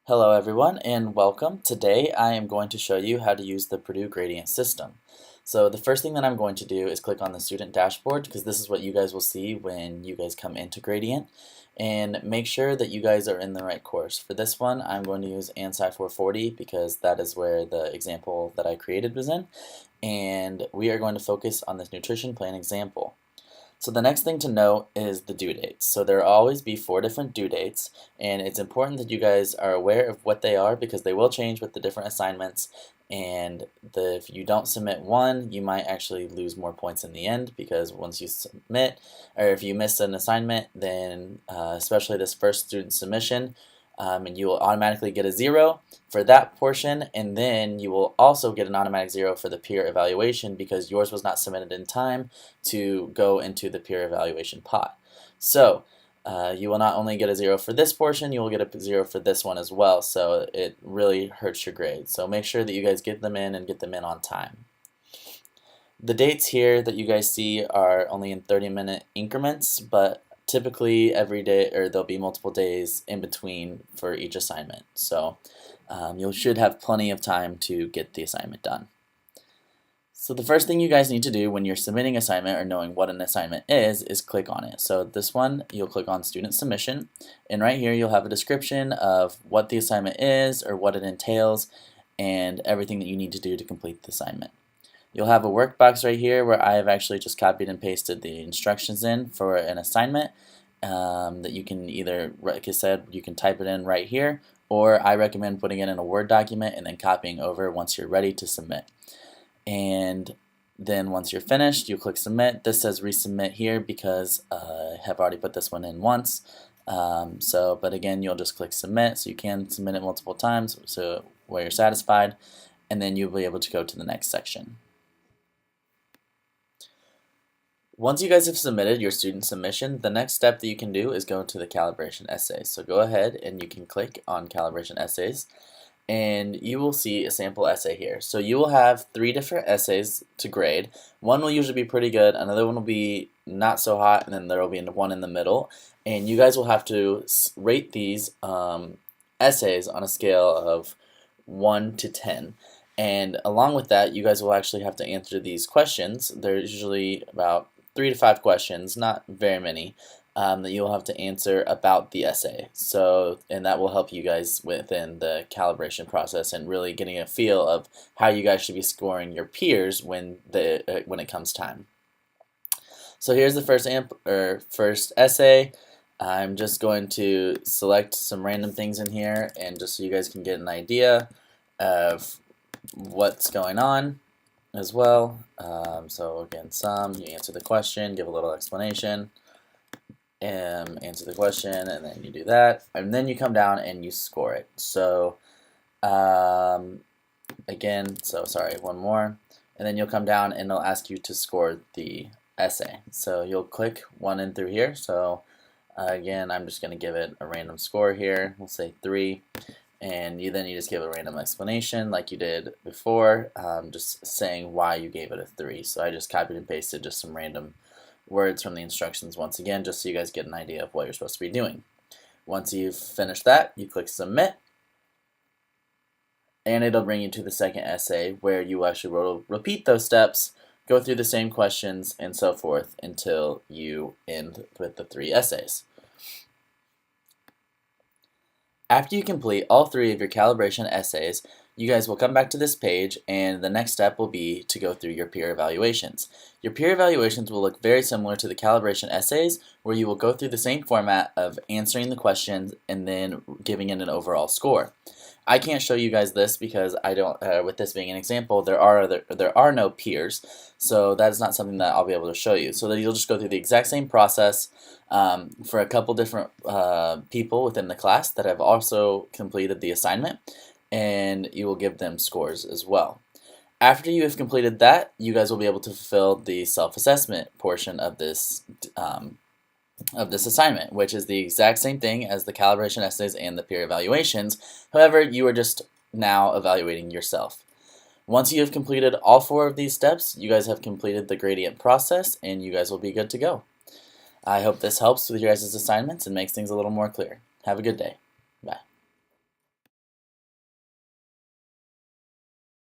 Hello everyone and welcome. Today I am going to show you how to use the Purdue Gradient System. So the first thing that I'm going to do is click on the student dashboard because this is what you guys will see when you guys come into Gradient, and make sure that you guys are in the right course. For this one I'm going to use ANSI 440 because that is where the example that I created was in, and we are going to focus on this nutrition plan example. So the next thing to note is the due dates. So there will always be 4 different due dates, and it's important that you guys are aware of what they are because they will change with the different assignments, and if you don't submit one, you might actually lose more points in the end because once you submit, or if you miss an assignment, then especially this first student submission, and you will automatically get a 0 for that portion, and then you will also get an automatic 0 for the peer evaluation because yours was not submitted in time to go into the peer evaluation pot. So you will not only get a 0 for this portion, you will get a 0 for this one as well, so it really hurts your grade. So make sure that you guys get them in and get them in on time. The dates here that you guys see are only in 30-minute increments, but typically every day, or there'll be multiple days in between for each assignment. So you should have plenty of time to get the assignment done. So the first thing you guys need to do when you're submitting assignment or knowing what an assignment is click on it. So this one, you'll click on student submission, and right here you'll have a description of what the assignment is or what it entails and everything that you need to do to complete the assignment. You'll have a workbox right here where I have actually just copied and pasted the instructions in for an assignment that you can either, like I said, you can type it in right here, or I recommend putting it in a Word document and then copying over once you're ready to submit. And then once you're finished, you click submit. This says resubmit here because I have already put this one in once. But again, you'll just click submit, so you can submit it multiple times so where you're satisfied, and then you'll be able to go to the next section. Once you guys have submitted your student submission, the next step that you can do is go to the calibration essays. So go ahead and you can click on calibration essays, and you will see a sample essay here. So you will have 3 different essays to grade. One will usually be pretty good, another one will be not so hot, and then there will be one in the middle. And you guys will have to rate these essays on a scale of 1 to 10. And along with that, you guys will actually have to answer these questions. They're usually about 3 to 5 questions, not very many, that you'll have to answer about the essay. And that will help you guys within the calibration process and really getting a feel of how you guys should be scoring your peers when it comes time. So here's the first essay. I'm just going to select some random things in here, and just so you guys can get an idea of what's going on as well. So again, you answer the question, give a little explanation, answer the question, and then you do that, and then you come down and you score it. So again, sorry, one more, and then you'll come down and it'll ask you to score the essay. So you'll click 1 in through here. So again, I'm just going to give it a random score here. We'll say 3. And you just give a random explanation like you did before, just saying why you gave it a 3. So I just copied and pasted just some random words from the instructions once again, just so you guys get an idea of what you're supposed to be doing. Once you've finished that, you click submit, and it'll bring you to the second essay where you actually will repeat those steps, go through the same questions, and so forth until you end with the 3 essays. After you complete all 3 of your calibration essays, you guys will come back to this page, and the next step will be to go through your peer evaluations. Your peer evaluations will look very similar to the calibration essays, where you will go through the same format of answering the questions and then giving it an overall score. I can't show you guys this because I don't. With this being an example, there are no peers, so that is not something that I'll be able to show you. So that you'll just go through the exact same process for a couple different people within the class that have also completed the assignment, and you will give them scores as well. After you have completed that, you guys will be able to fulfill the self-assessment portion of this assignment, which is the exact same thing as the calibration essays and the peer evaluations. However, you are just now evaluating yourself. Once you have completed all 4 of these steps, you guys have completed the gradient process, and you guys will be good to go. I hope this helps with your guys' assignments and makes things a little more clear. Have a good day.